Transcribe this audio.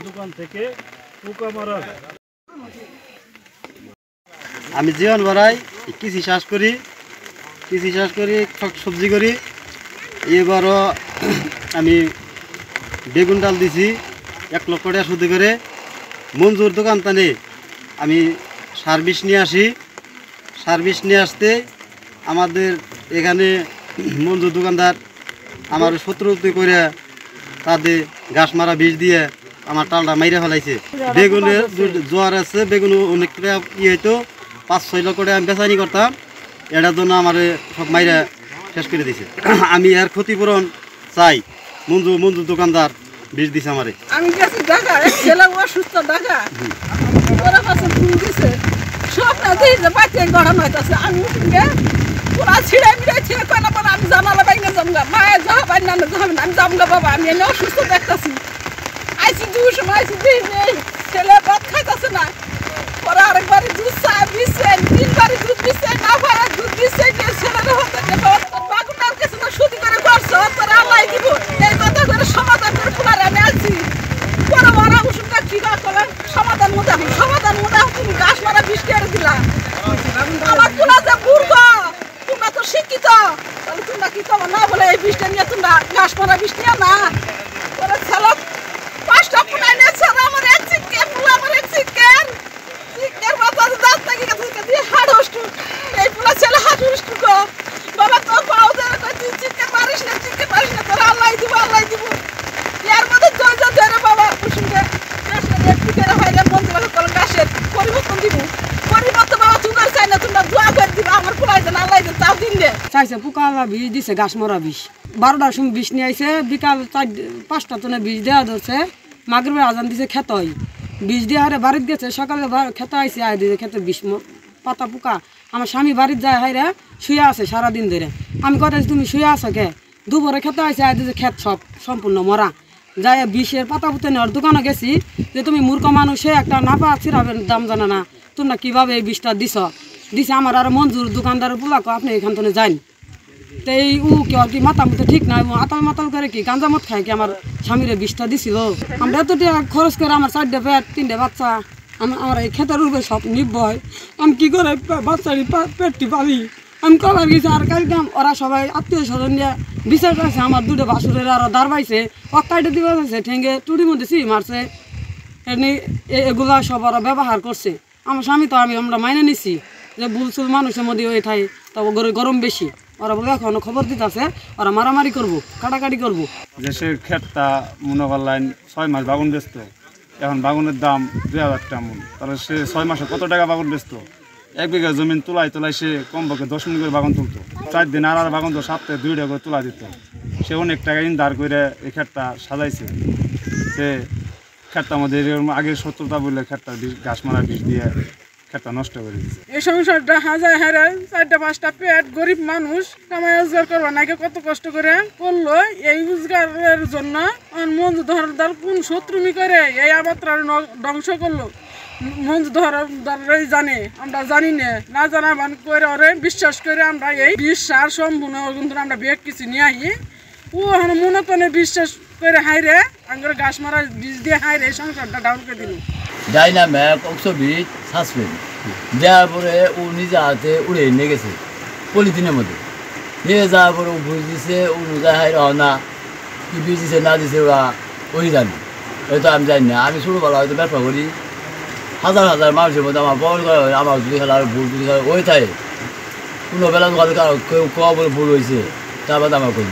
দোকান থেকে পোকা মারা। আমি জীবন ভরাই কৃষি চাষ করি, সবজি করি। এবারও আমি বেগুন ডাল দিছি 1 লক্ষ টাকা সুদে করে। মঞ্জুর দোকান টানে আমি সার্ভিস নিয়ে আসি। সার্ভিস নিয়ে আসতে আমাদের এখানে মঞ্জুর দোকানদার আমার শত্রুতি করে তাদের ঘাস মারা বিষ দিয়ে আমার টালটা মাইরে ফেলাইছে। বেগুনের জোয়ার আছে, বেগুন অনেকটা হইতো 5-6 লক্ষ টাকা আমি বেচানি করতাম। এটার জন্য আমার সব মাইরা শেষ করে দিছে। আমি এর ক্ষতিপূরণ চাই। মঞ্জুর দোকানদার বিষ দিছে আমারে। আমি গেছি ঢাকা, ছেলে অসুস্থ ঢাকা, ওরা কাছে ফোন দিছে সব না দিয়েছে বাচ্চা গরম হইতেছে। আমি উঠে পুরা ছিঁড়ে মিড়ে ছিঁড়ে কেন বলে আমি জানালা বাইনে জমগা মায়ের যাহা বাইনা না যাবেন আমি জমগা বাবা, আমি এনে অসুস্থ দেখতেছি। আইসি দুই সময় আইসি ছেলে ভাত খাইতেছে না। ওরা আরেকবারে দুধ চা দিচ্ছে, 3বারে দুধ দিচ্ছে, না ভাই দুধ দিচ্ছে, ছেলের হতে বাগুনার কাছে না শুধু করে করছো তোরা আল্লাহ দিব এই কথা করে সমাধান করে পুনারে আমি আছি। পরে ওরা উসুমটা কি করে সমাধান মতো তুমি গাছ মারা বিষ কেড়ে দিলা। আমার তোমরা যে মূর্খ, তোমরা তো শিক্ষিত, তাহলে তোমরা কি তোমার না বলে এই বিষটা নিয়ে তোমরা গাছ মারা বিষ নিয়ে না ওরা ছেলে 5টা পুনাই নিয়েছে। আমার এক চিকেন আমার এক চিকেন বাচ্চা দাঁত থেকে দিয়ে হাড় হস্টু এই পুরা ছেলে হাড় হস্টু গো বাবা তোর পাও ধরে তুই চিকেন পারিস না তোর আল্লাহ দিব ইয়ার মধ্যে ধরে বাবা শুনবে একটু করে হয় মন্দির কল গাছের পরিবর্তন দিব পরিবর্তন বাবা তুমি চাই না তোমরা দোয়া করে দিবা আমার পুরাই দেন আল্লাহ দেন তাও দিন দে চাইছে পোকা বিষ দিছে গাছ মরা বিষ। 12টার সময় বিষ নিয়ে আইছে, বিকাল 5টা তনে বিষ দেওয়া ধরছে। মাগরিবের আজান দিছে খেত হয় বিষ দিয়ে হারে বাড়িতে গেছে। সকালে খেত আইসে আয় দিয়েছে খেতে বিষ পাতা পোকা। আমার স্বামী বাড়িতে যায় হাইরা শুয়ে আছে সারাদিন ধরে। আমি কথা তুমি শুয়ে আছো কে? দুপুরে খেতে আইসে আয় দিয়েছে খেত সব সম্পূর্ণ মরা। যাই বিষের পাতা পুঁতে নেওয়ার দোকানে গেছি যে তুমি মূর্খ মানুষে একটা নাপা ছিড়াবেন দাম জানা না, তোমরা কীভাবে এই বিষটা দিছে আমার আর মঞ্জুর দোকানদারের পোলাকো আপনি এখান থেকে যান। তো এই কি মাথা মতো ঠিক নাই, মাতাল করে কি গাঁজা মত খায় কি আমার স্বামীরে বিষটা দিছিল। আমরা এত টাকা খরচ করে আমার 4টে পেট 3টে বাচ্চা, আমার এই ক্ষেতের উপরে সব নির্ভয়। আমি কী করে বাচ্চার পেটটি পাবি? আমি কবার গেছি আর কালকে ওরা সবাই আত্মীয় স্বজন নিয়ে বিচার পাইছে। আমার 2টো বাসুরের আরও দাঁড় পাইছে, অক্কাইটে দিবা আছে ঠেঙ্গে টুটির মধ্যে সি মারছে। এমনি এগুলা সব ওরা ব্যবহার করছে। আমার স্বামী তো আমরা মাইনে নিছি যে ভুলচুল মানুষের মধ্যে ওই ঠাই তবে গরম বেশি। ওরা বলে এখনো খবর দিতেছে ওরা মারামারি করবো, কাটাকাটি করবো। দেশের ক্ষেতটা মনে করলেন 6 মাস বাগুন বেচতো, এখন বাগুনের দাম 2000 টাকা মূল। তাহলে সে 6 মাসে কত টাকা বাগুন বেচতো? 1 বিঘা জমিন তোলায় সে কমপক্ষে 10 মিনিট করে বাগান তুলতো। 4 দিন আর বাগান তো সপ্তাহে 2 টাকা করে তোলা দিত। সে অনেক টাকা ইনধার করে এই ক্ষেতটা সাজাইছে। সে ক্ষেতটার মধ্যে আগে শত্রুতা বললে ক্ষেতটা ঘাস মারা বিষ দিয়ে ক্ষেতটা নষ্ট করে দিচ্ছে। এই সংসারটা হাজার 4টা-5টা পেট গরিব মানুষ কামাই রোজগার করবো নাকি কত কষ্ট করে করলো। এই রোজগারের জন্য মঞ্জু ধরদার কোন শত্রুমি করে এই আবাদটা ধ্বংস করলো। মঞ্জু ধরদারই জানে, আমরা জানি না জানা বান করে ওরে বিশ্বাস করে আমরা এই বিশ্বাস সম্পূর্ণ কিন্তু আমরা বেগ কিছু নিয়ে আহি। ও মনে করে বিশ্বাস করে হাইরে আঙ্গুর গাছ মারা বীজ দিয়ে হাইরে এই সংসারটা ডাউন করে দিল। ডাইনাম্যাক অক্সোবিট সাসপেন্ড দেওয়ার পরে ও নিজে হাতে উড়ে নিয়ে গেছে পলিথিনের মধ্যে। নিয়ে যাওয়ার পরে ও বুঝ দিছে ও যায় হাই না কি বীজ দিছে না দিছে ওরা ওই জানি, হয়তো আমি জানি না। আমি ছোটোবেলা হয়তো ব্যবসা করি, হাজার মানুষের মধ্যে আমার বড় করে আমার যদি খেলা আর ভুল যদি খেলা ওই থাকে কোনো বেলা কেউ কেউ বলে ভুল হয়েছে তারপর আমার করি।